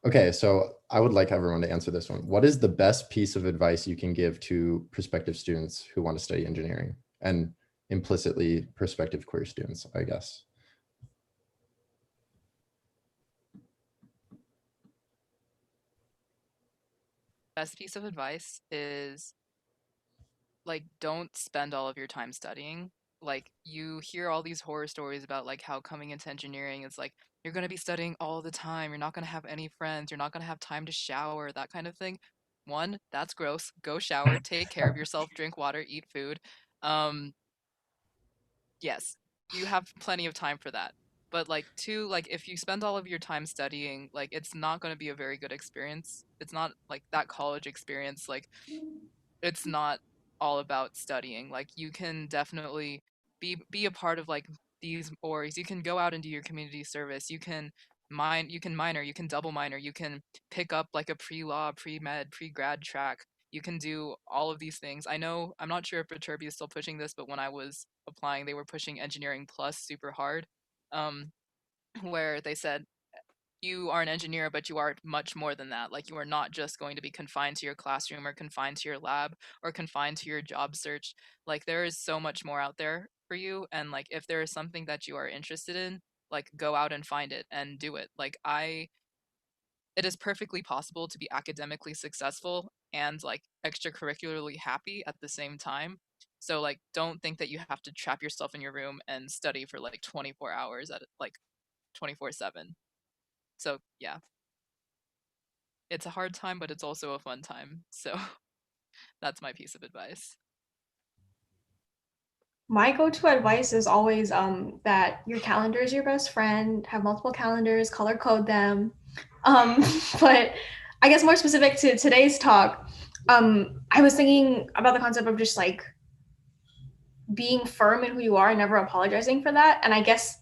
Okay, so I would like everyone to answer this one. What is the best piece of advice you can give to prospective students who want to study engineering, and implicitly prospective queer students, I guess? Best piece of advice is like don't spend all of your time studying. Like you hear all these horror stories about like how coming into engineering is like you're going to be studying all the time, you're not going to have any friends, you're not going to have time to shower, that kind of thing. One, that's gross. Go shower, take care of yourself, drink water, eat food. um yes, you have plenty of time for that. But like two, like if you spend all of your time studying, like it's not going to be a very good experience. It's not like that college experience, like it's not all about studying. Like you can definitely be a part of like these orgs. You can go out and do your community service. You can minor, you can double minor, you can pick up like a pre-law, pre-med, pre-grad track. You can do all of these things. I know, I'm not sure if Viterbi is still pushing this, but when I was applying, they were pushing engineering plus super hard, um, where they said you are an engineer, but you are much more than that. Like, you are not just going to be confined to your classroom or confined to your lab or confined to your job search. Like, there is so much more out there for you. And like, if there is something that you are interested in, like, go out and find it and do it. Like, it is perfectly possible to be academically successful and like extracurricularly happy at the same time. So like, don't think that you have to trap yourself in your room and study for like 24 hours at like 24/7. So yeah, it's a hard time, but it's also a fun time. So that's my piece of advice. My go-to advice is always that your calendar is your best friend. Have multiple calendars, color code them. But I guess more specific to today's talk, I was thinking about the concept of just like being firm in who you are and never apologizing for that. And I guess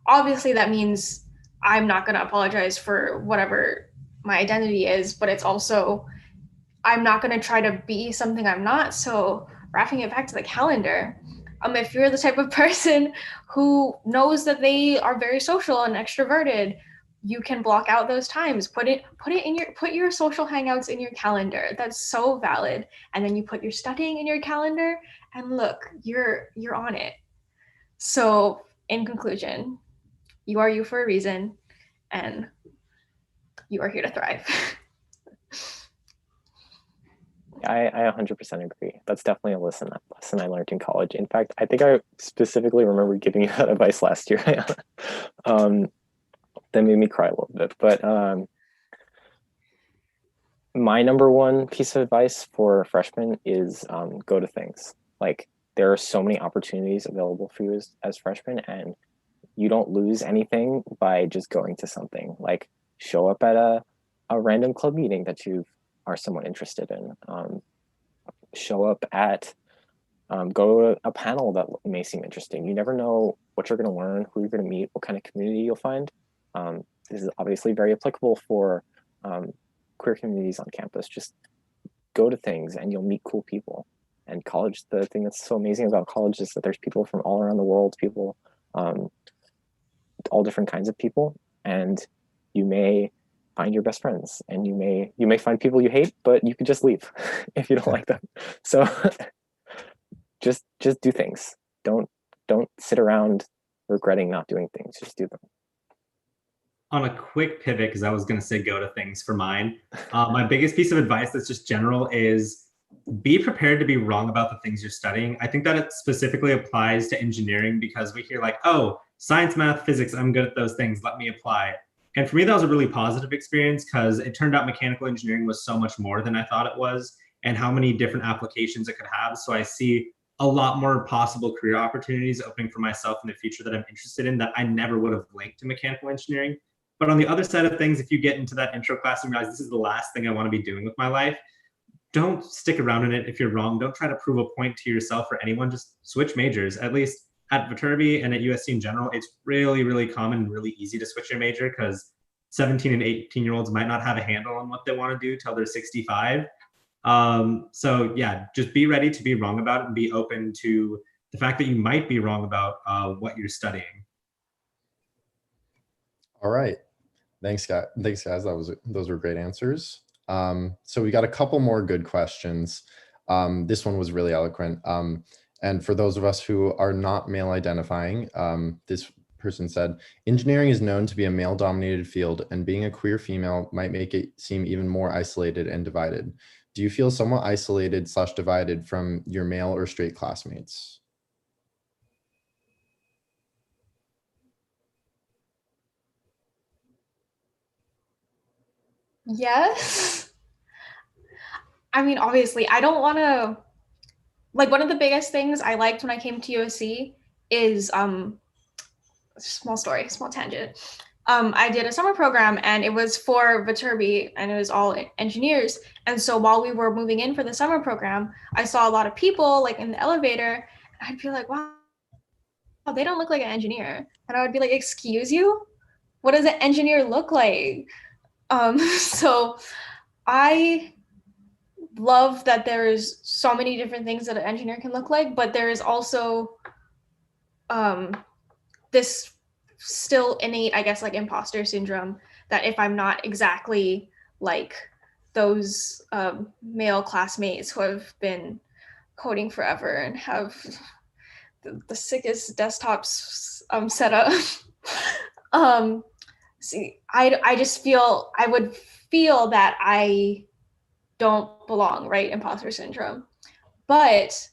obviously that means I'm not going to apologize for whatever my identity is, but it's also I'm not going to try to be something I'm not. So wrapping it back to the calendar, if you're the type of person who knows that they are very social and extroverted, you can block out those times. Put your social hangouts in your calendar. That's so valid. And then you put your studying in your calendar, and look, you're on it. So in conclusion, you are you for a reason, and you are here to thrive. I 100% agree. That's definitely a lesson I learned in college. In fact, I think I specifically remember giving you that advice last year. That made me cry a little bit. But my number one piece of advice for freshmen is go to things. Like, there are so many opportunities available for you as freshmen, and you don't lose anything by just going to something. Like, show up at a random club meeting that you are somewhat interested in. Show up at, go to a panel that may seem interesting. You never know what you're going to learn, who you're going to meet, what kind of community you'll find. This is obviously very applicable for queer communities on campus. Just go to things and you'll meet cool people. And college, the thing that's so amazing about college is that there's people from all around the world, people, all different kinds of people, and you may find your best friends, and you may find people you hate, but you could just leave if you don't like them. So just do things. Don't sit around regretting not doing things. Just do them. On a quick pivot, because I was going to say go to things for mine. My biggest piece of advice that's just general is be prepared to be wrong about the things you're studying. I think that it specifically applies to engineering, because we hear like, oh, science, math, physics, I'm good at those things, let me apply. And for me, that was a really positive experience, because it turned out mechanical engineering was so much more than I thought it was, and how many different applications it could have. So I see a lot more possible career opportunities opening for myself in the future that I'm interested in that I never would have linked to mechanical engineering. But on the other side of things, if you get into that intro class and realize this is the last thing I want to be doing with my life, don't stick around in it if you're wrong. Don't try to prove a point to yourself or anyone. Just switch majors. At least at Viterbi and at USC in general, it's really, really common and really easy to switch your major, because 17 and 18-year-olds might not have a handle on what they want to do till they're 65. So yeah, just be ready to be wrong about it and be open to the fact that you might be wrong about what you're studying. All right. Thanks, guys. Those were great answers. So we got a couple more good questions. This one was really eloquent. And for those of us who are not male identifying, this person said, engineering is known to be a male dominated field, and being a queer female might make it seem even more isolated and divided. Do you feel somewhat isolated / divided from your male or straight classmates? Yes. I mean, obviously, I don't want to, like, one of the biggest things I liked when I came to USC is, small story, small tangent. I did a summer program, and it was for Viterbi, and it was all engineers. And so while we were moving in for the summer program, I saw a lot of people like in the elevator, and I'd be like, wow, they don't look like an engineer. And I would be like, excuse you? What does an engineer look like? So I love that there is so many different things that an engineer can look like, but there is also this still innate, I guess, like imposter syndrome that if I'm not exactly like those male classmates who have been coding forever and have the sickest desktops set up, I just feel, I would feel that I don't belong, right? Imposter syndrome. But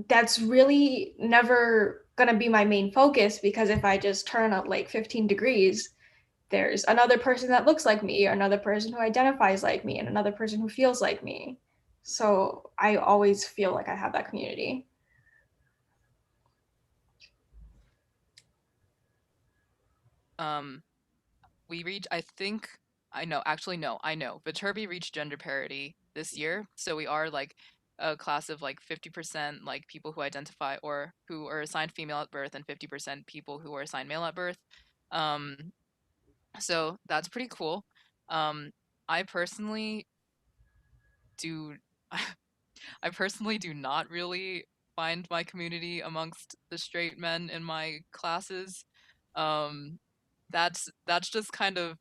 that's really never going to be my main focus, because if I just turn up like 15 degrees, there's another person that looks like me, or another person who identifies like me, and another person who feels like me. So I always feel like I have that community. We reached, I think, I know, actually, no, I know. Viterbi reached gender parity this year. So we are like a class of like 50% like people who identify or who are assigned female at birth, and 50% people who are assigned male at birth. Um, so that's pretty cool. Um, I personally do, I personally do not really find my community amongst the straight men in my classes. Um, that's just kind of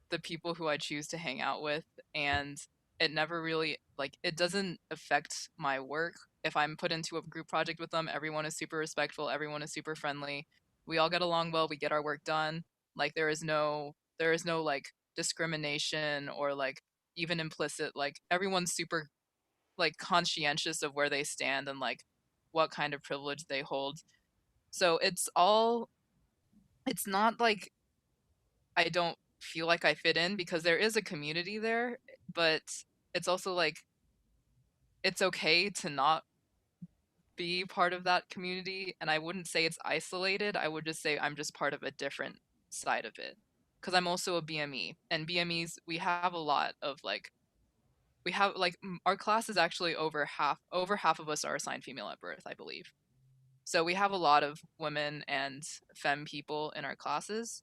the people who I choose to hang out with, and it never really like it doesn't affect my work. If I'm put into a group project with them, everyone is super respectful, everyone is super friendly. We all get along well, we get our work done. Like there is no like discrimination or like even implicit, like everyone's super like conscientious of where they stand and like what kind of privilege they hold. So it's not like I don't feel like I fit in, because there is a community there, but it's also like it's okay to not be part of that community. And I wouldn't say it's isolated. I would just say I'm just part of a different side of it. Because I'm also a BME, and BMEs, we have a lot of like we have like our class is actually over half of us are assigned female at birth, I believe. So we have a lot of women and femme people in our classes.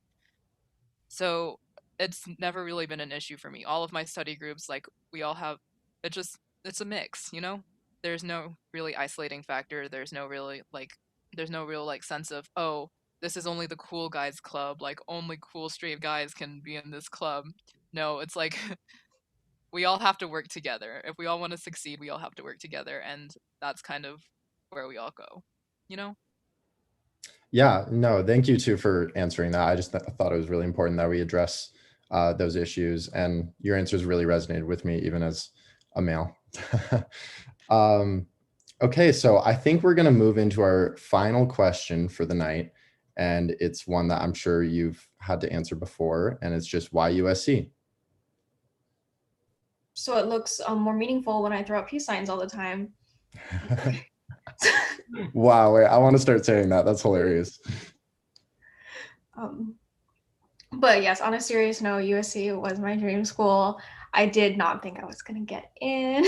So it's never really been an issue for me. All of my study groups, like we all have, it's a mix, you know? There's no really isolating factor. There's no real like sense of, oh, this is only the cool guys club, like only cool straight guys can be in this club. No, it's like we all have to work together. If we all want to succeed, we all have to work together, and that's kind of where we all go, you know? Yeah, no, thank you too for answering that. I just thought it was really important that we address those issues, and your answers really resonated with me, even as a male. Okay, so I think we're going to move into our final question for the night, and it's one that I'm sure you've had to answer before, and it's just why USC? So it looks more meaningful when I throw up peace signs all the time. Wow, wait, I want to start saying that. That's hilarious. But yes, on a serious note, USC was my dream school. I did not think I was going to get in.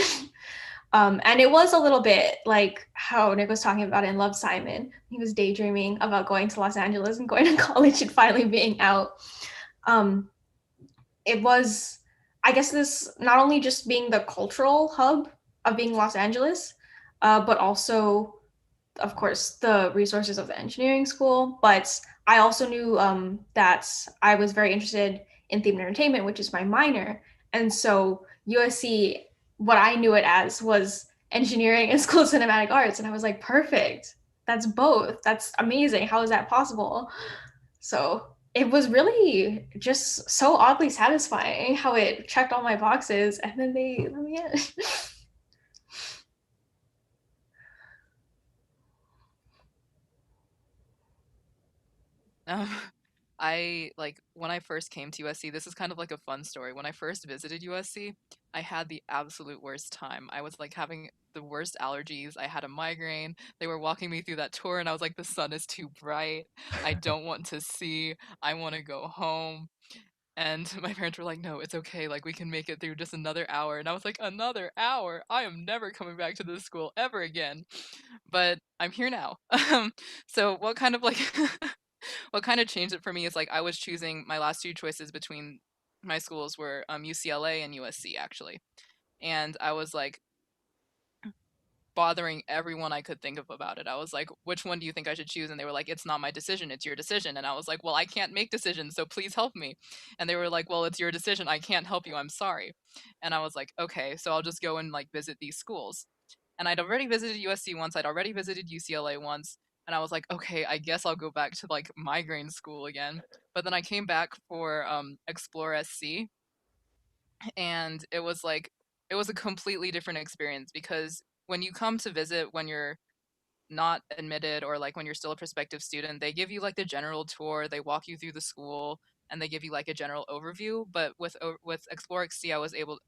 And it was a little bit like how Nick was talking about in Love, Simon. He was daydreaming about going to Los Angeles and going to college and finally being out. It was, I guess, this not only just being the cultural hub of being Los Angeles, but also, of course, the resources of the engineering school. But I also knew that I was very interested in theater and entertainment, which is my minor. And so USC, what I knew it as was engineering and school of cinematic arts. And I was like, perfect. That's both. That's amazing. How is that possible? So it was really just so oddly satisfying how it checked all my boxes, and then they let me in. Um, I like when I first came to USC, this is kind of like a fun story. When I first visited USC, I had the absolute worst time. I was like having the worst allergies. I had a migraine. They were walking me through that tour, and I was like, the sun is too bright. I don't want to see. I want to go home. And my parents were like, no, it's okay. Like, we can make it through just another hour. And I was like, another hour? I am never coming back to this school ever again. But I'm here now. So what kind of like what kind of changed it for me is like I was choosing my last two choices between my schools were UCLA and USC actually. And I was like bothering everyone I could think of about it. I was like, which one do you think I should choose? And they were like, it's not my decision, it's your decision. And I was like, well, I can't make decisions, so please help me. And they were like, well, it's your decision, I can't help you, I'm sorry. And I was like, okay, so I'll just go and like visit these schools. And I'd already visited USC once, I'd already visited UCLA once. And I was like, okay, I guess I'll go back to like migraine school again. But then I came back for Explore SC, and it was a completely different experience, because when you come to visit when you're not admitted, or like when you're still a prospective student, they give you like the general tour, they walk you through the school, and they give you like a general overview. But with Explore SC, I was able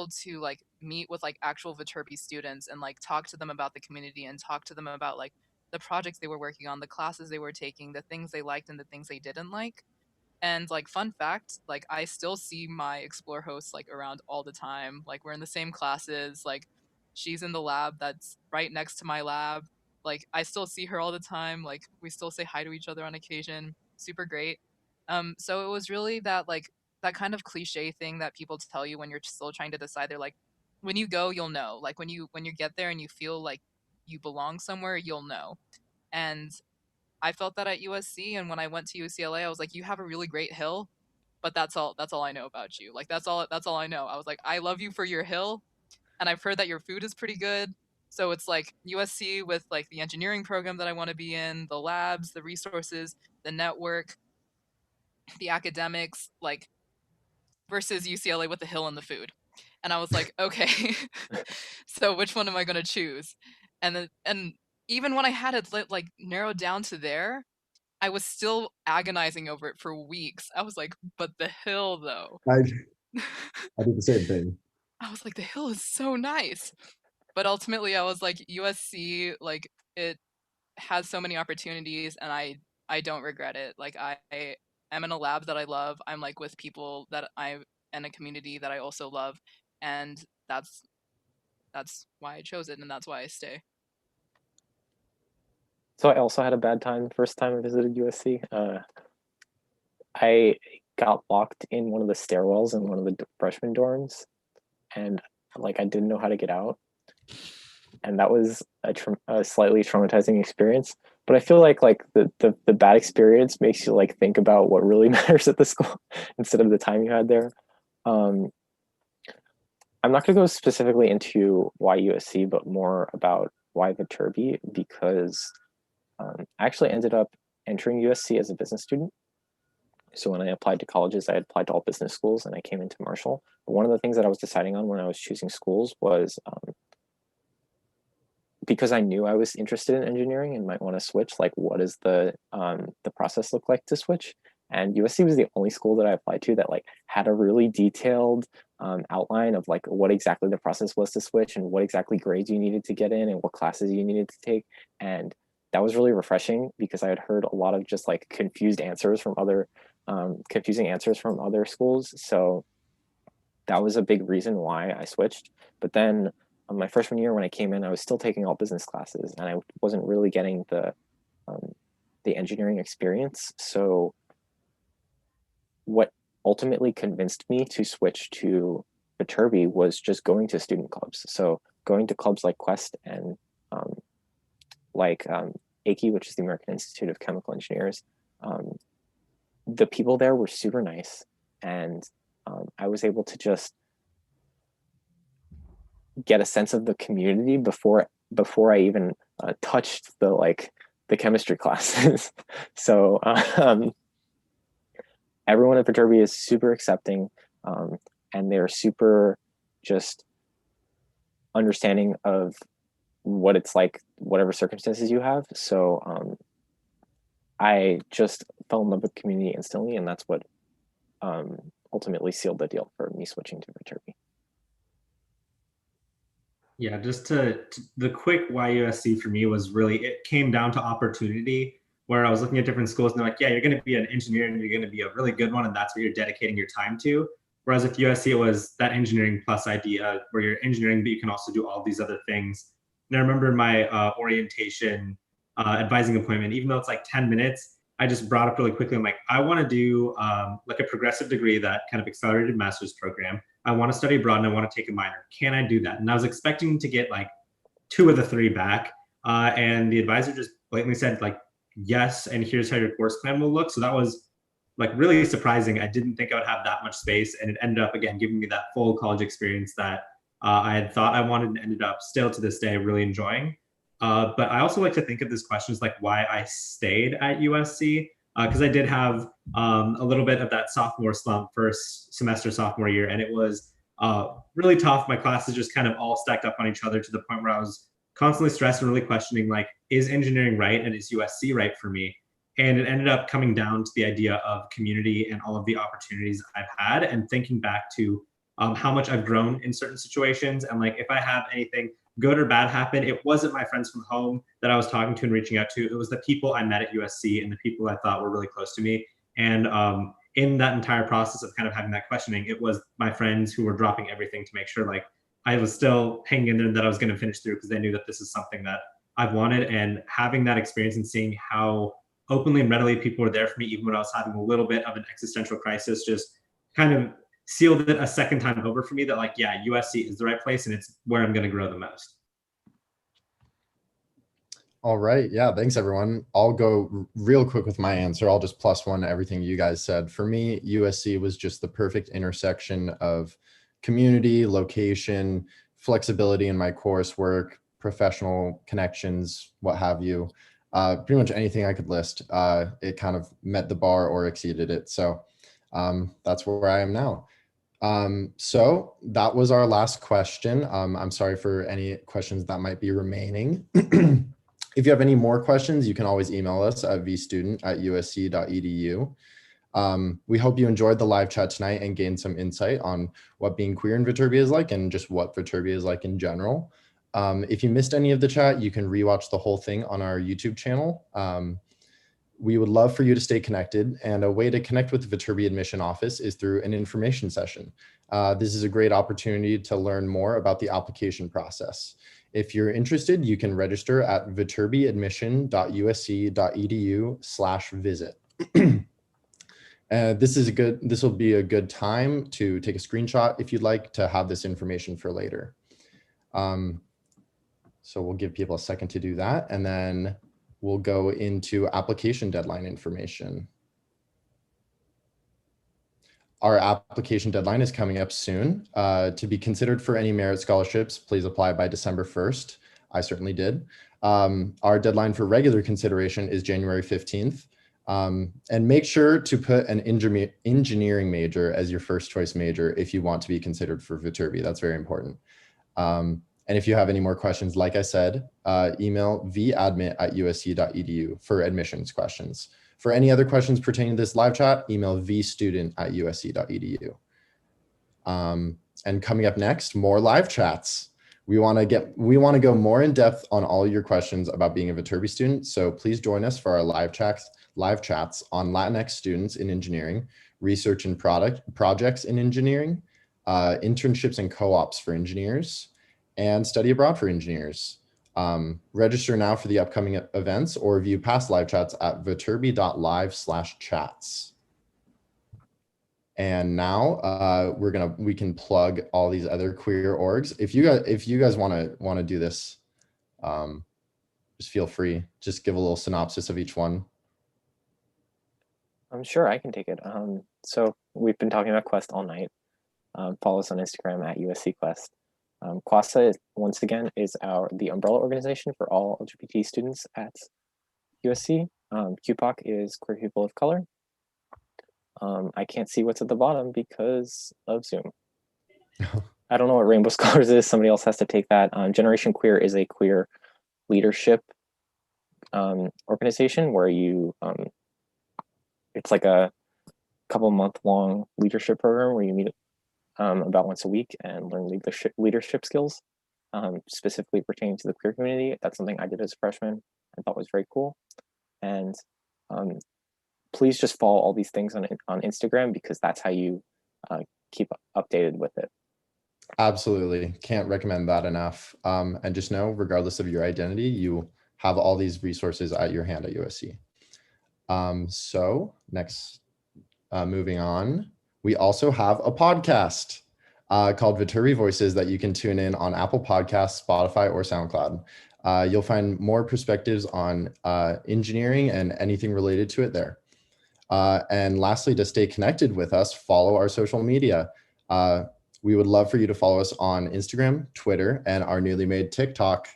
to like meet with like actual Viterbi students and like talk to them about the community, and talk to them about like the projects they were working on, the classes they were taking, the things they liked and the things they didn't like. And like fun fact, like I still see my Explore host like around all the time. Like we're in the same classes, like she's in the lab that's right next to my lab. Like I still see her all the time. Like we still say hi to each other on occasion. Super great. So it was really that like that kind of cliche thing that people tell you when you're still trying to decide. They're like, when you go, you'll know. Like when you get there and you feel like you belong somewhere, you'll know. And I felt that at USC, and when I went to UCLA, I was like, you have a really great hill, but that's all I know about you. Like that's all I know. I was like, I love you for your hill, and I've heard that your food is pretty good. So it's like USC with like the engineering program that I want to be in, the labs, the resources, the network, the academics, like versus UCLA with the hill and the food. And I was like, okay, so which one am I going to choose? And even when I had it like narrowed down to there, I was still agonizing over it for weeks. I was like, but the hill though. I did the same thing. I was like, the hill is so nice. But ultimately I was like, USC, like it has so many opportunities, and I don't regret it. Like I am in a lab that I love. I'm like with people that I and a community that I also love. And that's why I chose it, and that's why I stay. So I also had a bad time the first time I visited USC. I got locked in one of the stairwells in one of the freshman dorms, and like I didn't know how to get out, and that was a slightly traumatizing experience. But I feel like the bad experience makes you like think about what really matters at the school instead of the time you had there. I'm not going to go specifically into why USC, but more about why Viterbi, because I actually ended up entering USC as a business student. So when I applied to colleges, I applied to all business schools, and I came into Marshall. But one of the things that I was deciding on when I was choosing schools was because I knew I was interested in engineering and might want to switch, like what does the process look like to switch? And USC was the only school that I applied to that like had a really detailed outline of like what exactly the process was to switch, and what exactly grades you needed to get in, and what classes you needed to take. And that was really refreshing, because I had heard a lot of just like confusing answers from other schools. So that was a big reason why I switched. But then my freshman year, when I came in, I was still taking all business classes, and I wasn't really getting the engineering experience. So what ultimately convinced me to switch to Viterbi was just going to student clubs. So going to clubs like Quest and AICHE, which is the American Institute of Chemical Engineers. The people there were super nice, and I was able to just get a sense of the community before I even touched the chemistry classes. So everyone at Viterbi is super accepting, and they're super just understanding of what it's like, whatever circumstances you have. So I just fell in love with community instantly, and that's what ultimately sealed the deal for me switching to Viterbi. Yeah, just to the quick why USC for me was really, it came down to opportunity, where I was looking at different schools and they're like, yeah, you're going to be an engineer and you're going to be a really good one, and that's what you're dedicating your time to. Whereas with USC, it was that engineering plus idea, where you're engineering, but you can also do all these other things. And I remember my orientation advising appointment, even though it's like 10 minutes, I just brought up really quickly, I'm like, I want to do like a progressive degree, that kind of accelerated master's program. I want to study abroad and I want to take a minor. Can I do that? And I was expecting to get like 2 of the 3 back. And the advisor just blatantly said like, yes, and here's how your course plan will look. So that was like really surprising. I didn't think I would have that much space, and it ended up again giving me that full college experience that I had thought I wanted, and ended up still to this day really enjoying. But I also like to think of this question as like why I stayed at USC, because I did have a little bit of that sophomore slump first semester sophomore year, and it was really tough. My classes just kind of all stacked up on each other to the point where I was constantly stressed and really questioning like, is engineering right and is USC right for me? And it ended up coming down to the idea of community and all of the opportunities I've had, and thinking back to how much I've grown in certain situations. And like, if I have anything good or bad happen, it wasn't my friends from home that I was talking to and reaching out to. It was the people I met at USC and the people I thought were really close to me. And in that entire process of kind of having that questioning, it was my friends who were dropping everything to make sure like I was still hanging in there and that I was going to finish through, because they knew that this is something that I've wanted. And having that experience and seeing how openly and readily people were there for me, even when I was having a little bit of an existential crisis, just kind of sealed it a second time over for me that like, yeah, USC is the right place and it's where I'm going to grow the most. All right. Yeah. Thanks, everyone. I'll go real quick with my answer. I'll just +1 everything you guys said. For me, USC was just the perfect intersection of community, location, flexibility in my coursework, professional connections, what have you. Pretty much anything I could list. It kind of met the bar or exceeded it. So that's where I am now. So that was our last question. I'm sorry for any questions that might be remaining. If you have any more questions, you can always email us at vstudent@usc.edu. We hope you enjoyed the live chat tonight and gained some insight on what being queer in Viterbi is like and just what Viterbi is like in general. If you missed any of the chat, you can rewatch the whole thing on our YouTube channel. We would love for you to stay connected, and a way to connect with the Viterbi admission office is through an information session. This is a great opportunity to learn more about the application process. If you're interested, you can register at viterbiadmission.usc.edu/visit. This will be a good time to take a screenshot if you'd like to have this information for later. So we'll give people a second to do that, and then we'll go into application deadline information. Our application deadline is coming up soon. To be considered for any merit scholarships, please apply by December 1st. I certainly did. Our deadline for regular consideration is January 15th. And make sure to put an engineering major as your first choice major if you want to be considered for Viterbi. That's very important. And if you have any more questions, like I said, email vadmit@usc.edu for admissions questions. For any other questions pertaining to this live chat, email vstudent@usc.edu. And coming up next, more live chats. We want to go more in depth on all your questions about being a Viterbi student. So please join us for our live chats on Latinx students in engineering, research and projects in engineering, internships and co-ops for engineers, and study abroad for engineers. Register now for the upcoming events or view past live chats at viterbi.live/chats. And now we can plug all these other queer orgs. If you guys want to do this, just feel free. Just give a little synopsis of each one. I'm sure I can take it. So we've been talking about Quest all night. Follow us on Instagram at USC Quest. QASA, once again, is the umbrella organization for all LGBT students at USC. QPOC is queer people of color. I can't see what's at the bottom because of Zoom. I don't know what Rainbow Scholars is. Somebody else has to take that. Generation Queer is a queer leadership organization where it's like a couple month-long leadership program where you meet about once a week and learn leadership skills, specifically pertaining to the queer community. That's something I did as a freshman and thought was very cool. And please just follow all these things on Instagram, because that's how you keep updated with it. Absolutely. Can't recommend that enough. And just know, regardless of your identity, you have all these resources at your hand at USC. So next, moving on, we also have a podcast. called Viterbi Voices that you can tune in on Apple Podcasts, Spotify, or SoundCloud. You'll find more perspectives on engineering and anything related to it there. And lastly, to stay connected with us, follow our social media. We would love for you to follow us on Instagram, Twitter, and our newly made TikTok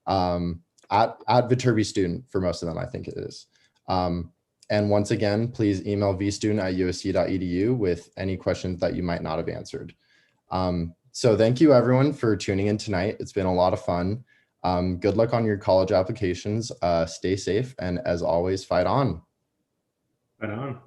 at Viterbi Student for most of them, I think it is. And once again, please email vstudent@usc.edu with any questions that you might not have answered. So thank you everyone for tuning in tonight. It's been a lot of fun. Good luck on your college applications. Stay safe, and as always, fight on. Right on.